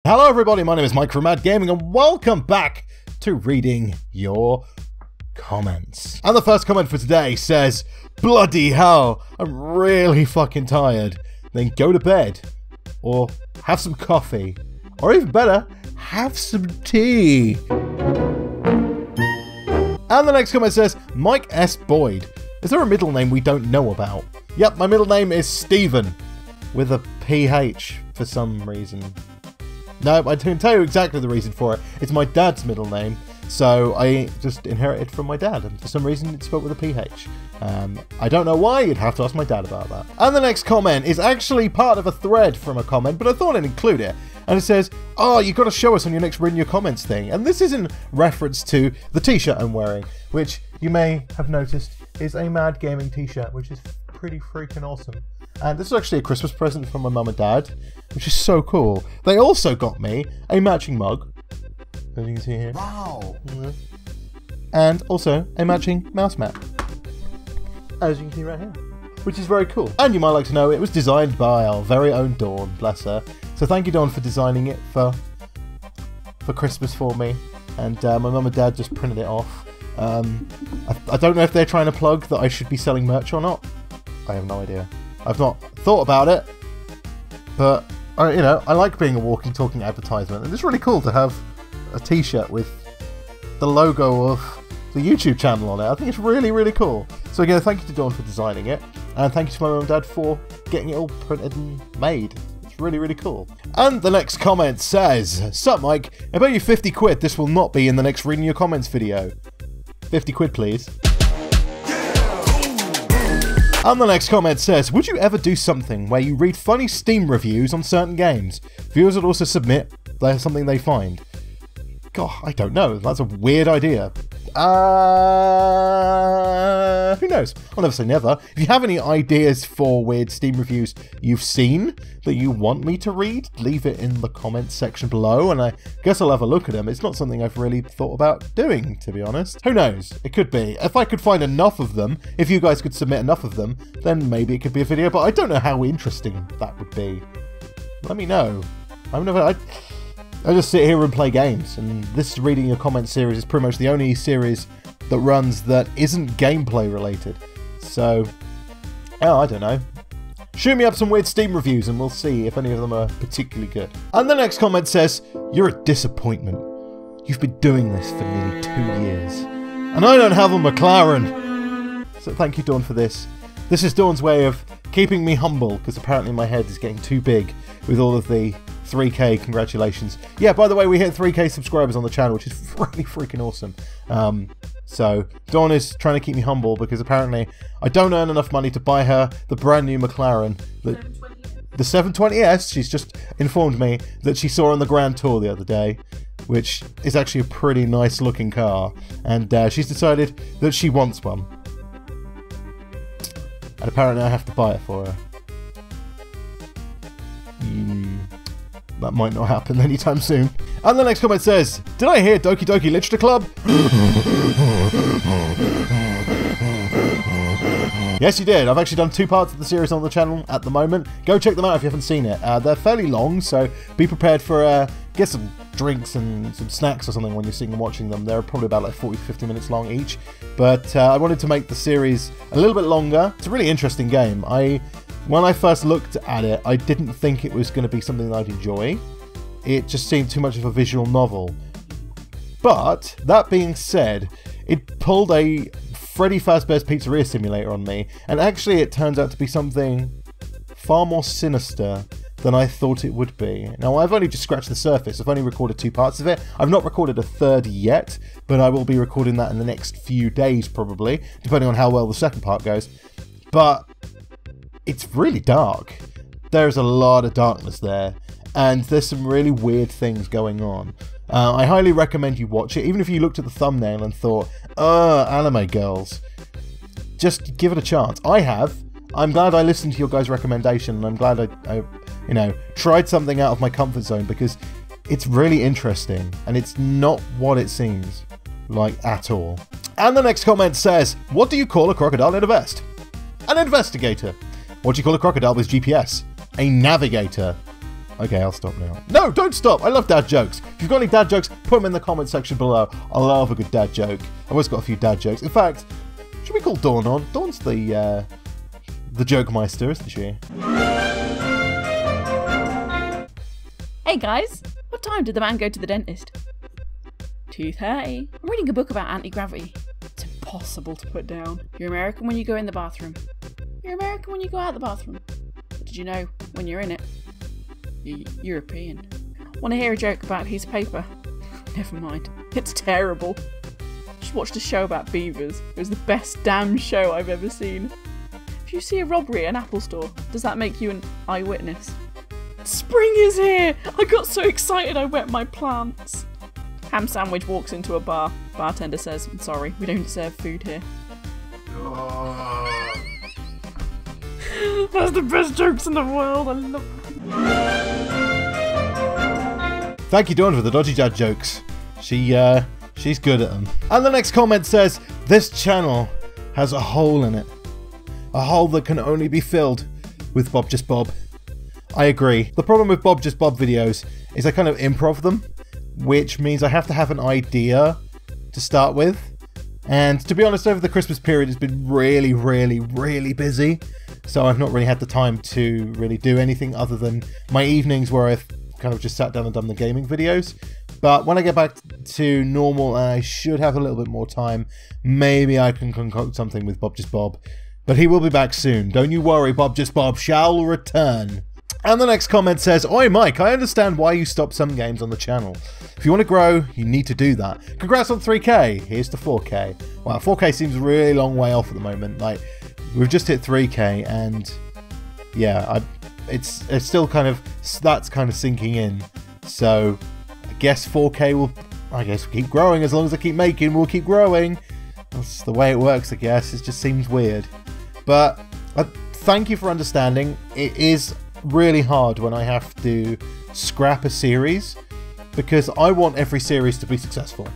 Hello everybody, my name is Mike from m.a.d Gaming and welcome back to reading your comments. And the first comment for today says, bloody hell, I'm really fucking tired. Then go to bed, or have some coffee, or even better, have some tea. And the next comment says, Mike S. Boyd. Is there a middle name we don't know about? Yep, my middle name is Stephen, with a PH for some reason. No, I can tell you exactly the reason for it. It's my dad's middle name, so I just inherited from my dad, and for some reason it's spelled with a PH. I don't know why, you'd have to ask my dad about that. And the next comment is actually part of a thread from a comment, but I thought I'd include it. And it says, oh, you've got to show us on your next Reading Your Comments thing. And this is in reference to the t-shirt I'm wearing, which you may have noticed is a m.a.d gaming t-shirt, which is pretty freaking awesome. And this is actually a Christmas present from my mum and dad, which is so cool. They also got me a matching mug, as you can see here. Wow! And also a matching mouse mat, as you can see right here, which is very cool. And you might like to know it was designed by our very own Dawn, bless her. So thank you, Dawn, for designing it for Christmas for me. And my mum and dad just printed it off. I don't know if they're trying to plug that I should be selling merch or not. I have no idea. I've not thought about it, but you know, I like being a walking, talking advertisement, and it's really cool to have a t-shirt with the logo of the YouTube channel on it. I think it's really, really cool. So again, thank you to Dawn for designing it, and thank you to my mum and dad for getting it all printed and made. It's really, really cool. And the next comment says, sup Mike, I bet you 50 quid this will not be in the next Reading Your Comments video. 50 quid please. And the next comment says, would you ever do something where you read funny Steam reviews on certain games? Viewers would also submit something they find. God, I don't know. That's a weird idea. Who knows? I'll never say never. If you have any ideas for weird Steam reviews you've seen that you want me to read, leave it in the comments section below, and I guess I'll have a look at them. It's not something I've really thought about doing, to be honest. Who knows? It could be. If I could find enough of them, if you guys could submit enough of them, then maybe it could be a video, but I don't know how interesting that would be. Let me know. I just sit here and play games, and this Reading Your Comments series is pretty much the only series that runs that isn't gameplay related. So, oh, I don't know. Shoot me up some weird Steam reviews and we'll see if any of them are particularly good. And the next comment says, you're a disappointment. You've been doing this for nearly 2 years, and I don't have a McLaren. So thank you, Dawn, for this. This is Dawn's way of keeping me humble, because apparently my head is getting too big with all of the 3K congratulations. Yeah, by the way, we hit 3K subscribers on the channel, which is really freaking awesome. So Dawn is trying to keep me humble because apparently I don't earn enough money to buy her the brand new McLaren. The 720S, she's just informed me that she saw on the Grand Tour the other day, which is actually a pretty nice looking car. And she's decided that she wants one. And apparently I have to buy it for her. That might not happen anytime soon. And the next comment says, did I hear Doki Doki Literature Club? Yes, you did. I've actually done 2 parts of the series on the channel at the moment. Go check them out if you haven't seen it. They're fairly long, so be prepared for get some drinks and some snacks or something when you're sitting and watching them. They're probably about like 40 to 50 minutes long each. But I wanted to make the series a little bit longer. It's a really interesting game. When I first looked at it, I didn't think it was going to be something that I'd enjoy. It just seemed too much of a visual novel. But, that being said, it pulled a Freddy Fazbear's Pizzeria Simulator on me, and actually it turns out to be something far more sinister than I thought it would be. Now, I've only just scratched the surface. I've only recorded 2 parts of it. I've not recorded a third yet, but I will be recording that in the next few days, probably, depending on how well the second part goes. But it's really dark. There's a lot of darkness there, and there's some really weird things going on. I highly recommend you watch it, even if you looked at the thumbnail and thought, anime girls. Just give it a chance. I have. I'm glad I listened to your guys' recommendation, and I'm glad I you know, tried something out of my comfort zone, because it's really interesting, and it's not what it seems like at all. And the next comment says, what do you call a crocodile in a vest? An investigator. What do you call a crocodile with GPS? A navigator. Okay, I'll stop now. No, don't stop! I love dad jokes. If you've got any dad jokes, put them in the comment section below. I love a good dad joke. I've always got a few dad jokes. In fact, should we call Dawn on? Dawn's the joke meister, isn't she? Hey guys, what time did the man go to the dentist? 2:30. I'm reading a book about anti-gravity. It's impossible to put down. You're American when you go in the bathroom. You're American when you go out the bathroom. What did you know when you're in it? You're European. Want to hear a joke about a piece of paper? Never mind. It's terrible. Just watched a show about beavers. It was the best damn show I've ever seen. If you see a robbery at an Apple store, does that make you an eyewitness? Spring is here! I got so excited I wet my plants. Ham sandwich walks into a bar. Bartender says, I'm sorry, we don't serve food here. That's the best jokes in the world. I love it. Thank you, Dawn, for the dodgy dad jokes. She's good at them. And the next comment says, this channel has a hole in it. A hole that can only be filled with Bob Just Bob. I agree. The problem with Bob Just Bob videos is I kind of improv them, which means I have to have an idea to start with. And to be honest, over the Christmas period, it's been really, really, really busy. So I've not really had the time to really do anything other than my evenings where I've kind of just sat down and done the gaming videos. But when I get back to normal and I should have a little bit more time, maybe I can concoct something with Bob Just Bob. But he will be back soon. Don't you worry, Bob Just Bob shall return. And the next comment says, Oi Mike, I understand why you stopped some games on the channel. If you want to grow, you need to do that. Congrats on 3k, here's to 4k. Wow, 4k seems a really long way off at the moment. Like, we've just hit 3k and yeah, it's still kind of, that's kind of sinking in. So I guess 4k will, keep growing. As long as I keep making, we'll keep growing. That's the way it works, I guess. It just seems weird. But thank you for understanding. It is really hard when I have to scrap a series because I want every series to be successful.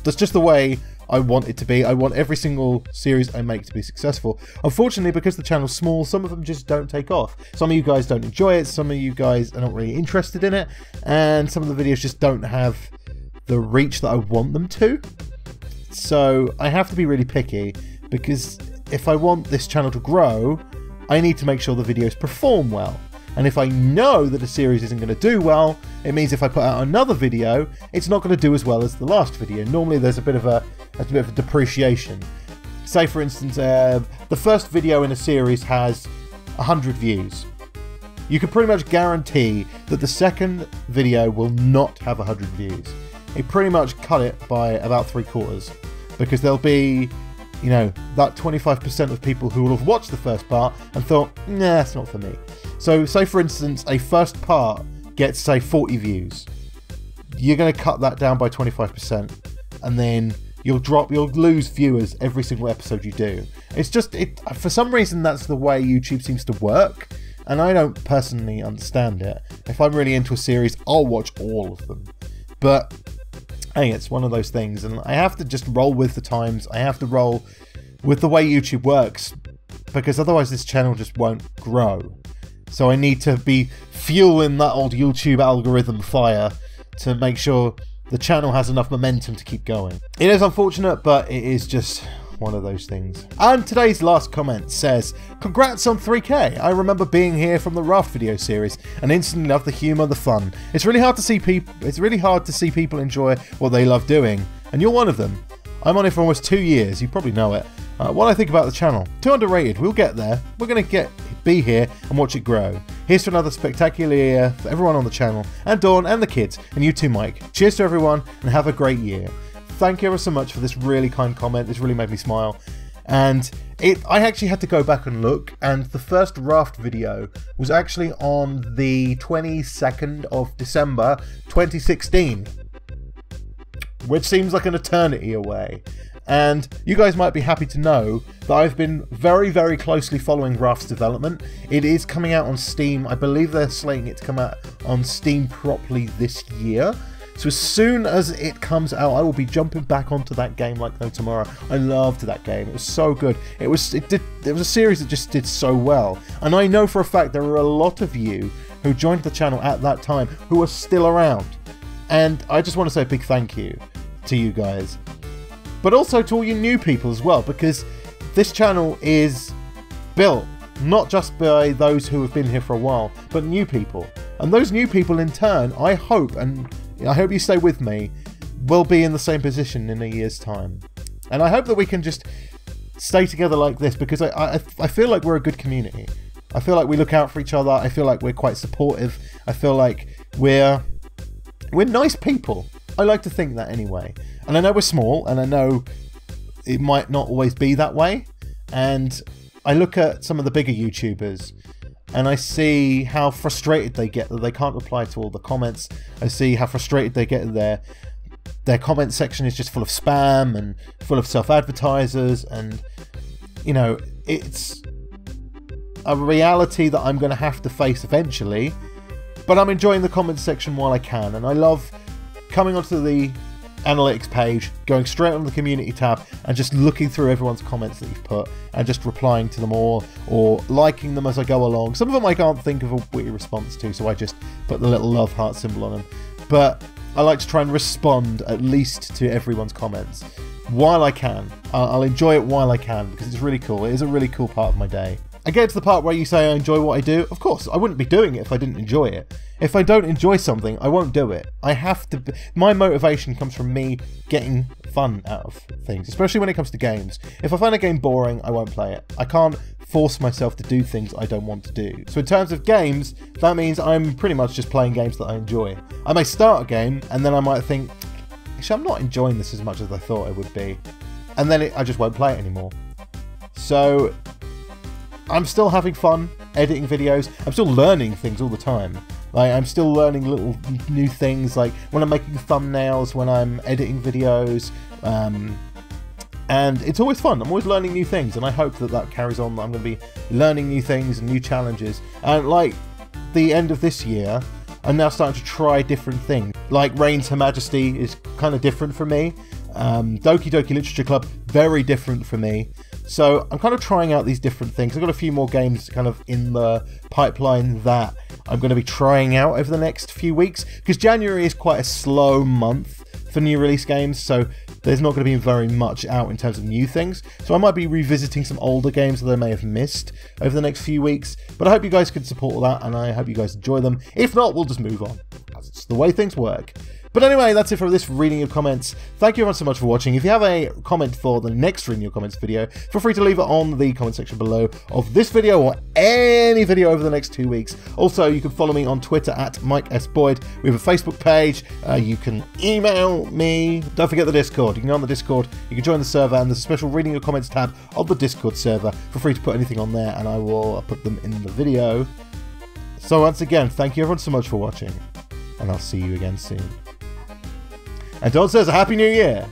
That's just the way I want it to be. I want every single series I make to be successful. Unfortunately, because the channel's small, some of them just don't take off. Some of you guys don't enjoy it, some of you guys are not really interested in it, and some of the videos just don't have the reach that I want them to. So I have to be really picky, because if I want this channel to grow, I need to make sure the videos perform well. And if I know that a series isn't going to do well, it means if I put out another video, it's not going to do as well as the last video. Normally there's a bit of a depreciation. Say for instance, the first video in a series has 100 views. You can pretty much guarantee that the second video will not have 100 views. It pretty much cut it by about 3/4, because there'll be, you know, that 25% of people who will have watched the first part and thought, nah, that's not for me. So say for instance, a first part gets, say, 40 views. You're going to cut that down by 25%, and then you'll lose viewers every single episode you do. It's just, for some reason that's the way YouTube seems to work, and I don't personally understand it. If I'm really into a series, I'll watch all of them. But hey, it's one of those things, and I have to just roll with the times. I have to roll with the way YouTube works, because otherwise this channel just won't grow. So I need to be fueling that old YouTube algorithm fire to make sure the channel has enough momentum to keep going. It is unfortunate, but it is just one of those things. And today's last comment says, congrats on 3k. I remember being here from the Raft video series and instantly loved the humour, the fun. It's really hard to see people enjoy what they love doing, and you're one of them. I'm on it for almost 2 years, you probably know it. What I think about the channel, too underrated, we'll get there. We're going to be here and watch it grow. Here's to another spectacular year for everyone on the channel, and Dawn and the kids, and you too Mike. Cheers to everyone and have a great year. Thank you ever so much for this really kind comment. This really made me smile. And I actually had to go back and look, and the first Raft video was actually on the 22nd of December 2016, which seems like an eternity away. And you guys might be happy to know that I've been very, very closely following Raft's development. It is coming out on Steam. I believe they're slating it to come out on Steam properly this year. So as soon as it comes out, I will be jumping back onto that game like no tomorrow. I loved that game. It was so good. It was a series that just did so well. And I know for a fact there are a lot of you who joined the channel at that time who are still around. And I just want to say a big thank you to you guys. But also to all you new people as well, because this channel is built not just by those who have been here for a while, but new people. And those new people in turn, I hope, and I hope you stay with me, will be in the same position in a year's time. And I hope that we can just stay together like this, because I feel like we're a good community. I feel like we look out for each other. I feel like we're quite supportive. I feel like we're nice people. I like to think that anyway. And I know we're small, and I know it might not always be that way. And I look at some of the bigger YouTubers, and I see how frustrated they get that they can't reply to all the comments. I see how frustrated they get their comment section is just full of spam and full of self-advertisers, and you know, it's a reality that I'm going to have to face eventually, but I'm enjoying the comment section while I can, and I love coming onto the analytics page, going straight on the community tab and just looking through everyone's comments that you've put and just replying to them all or liking them as I go along. Some of them I can't think of a witty response to, so I just put the little love heart symbol on them, but I like to try and respond at least to everyone's comments while I can. I'll enjoy it while I can, because it's really cool. It is a really cool part of my day. I get to the part where you say I enjoy what I do. Of course, I wouldn't be doing it if I didn't enjoy it. If I don't enjoy something, I won't do it. I have to. My motivation comes from me getting fun out of things, especially when it comes to games. If I find a game boring, I won't play it. I can't force myself to do things I don't want to do. So in terms of games, that means I'm pretty much just playing games that I enjoy. I may start a game, and then I might think, actually, I'm not enjoying this as much as I thought I would be. And then I just won't play it anymore. So I'm still having fun editing videos. I'm still learning things all the time. Like, I'm still learning little new things, like when I'm making thumbnails, when I'm editing videos, and it's always fun. I'm always learning new things, and I hope that that carries on. I'm going to be learning new things and new challenges. And like the end of this year, I'm now starting to try different things. Like Reign's Her Majesty is kind of different for me. Doki Doki Literature Club, very different for me. So I'm kind of trying out these different things. I've got a few more games kind of in the pipeline that I'm going to be trying out over the next few weeks, because January is quite a slow month for new release games, so there's not going to be very much out in terms of new things. So I might be revisiting some older games that I may have missed over the next few weeks, but I hope you guys can support that, and I hope you guys enjoy them. If not, we'll just move on. That's the way things work. But anyway, that's it for this reading of comments. Thank you everyone so much for watching. If you have a comment for the next reading of comments video, feel free to leave it on the comment section below of this video or any video over the next 2 weeks. Also, you can follow me on Twitter at Mike S. Boyd. We have a Facebook page. You can email me. Don't forget the Discord. You can go on the Discord. You can join the server, and there's a special reading of comments tab of the Discord server. Feel free to put anything on there, and I will put them in the video. So once again, thank you everyone so much for watching, and I'll see you again soon. And Don says a Happy New Year!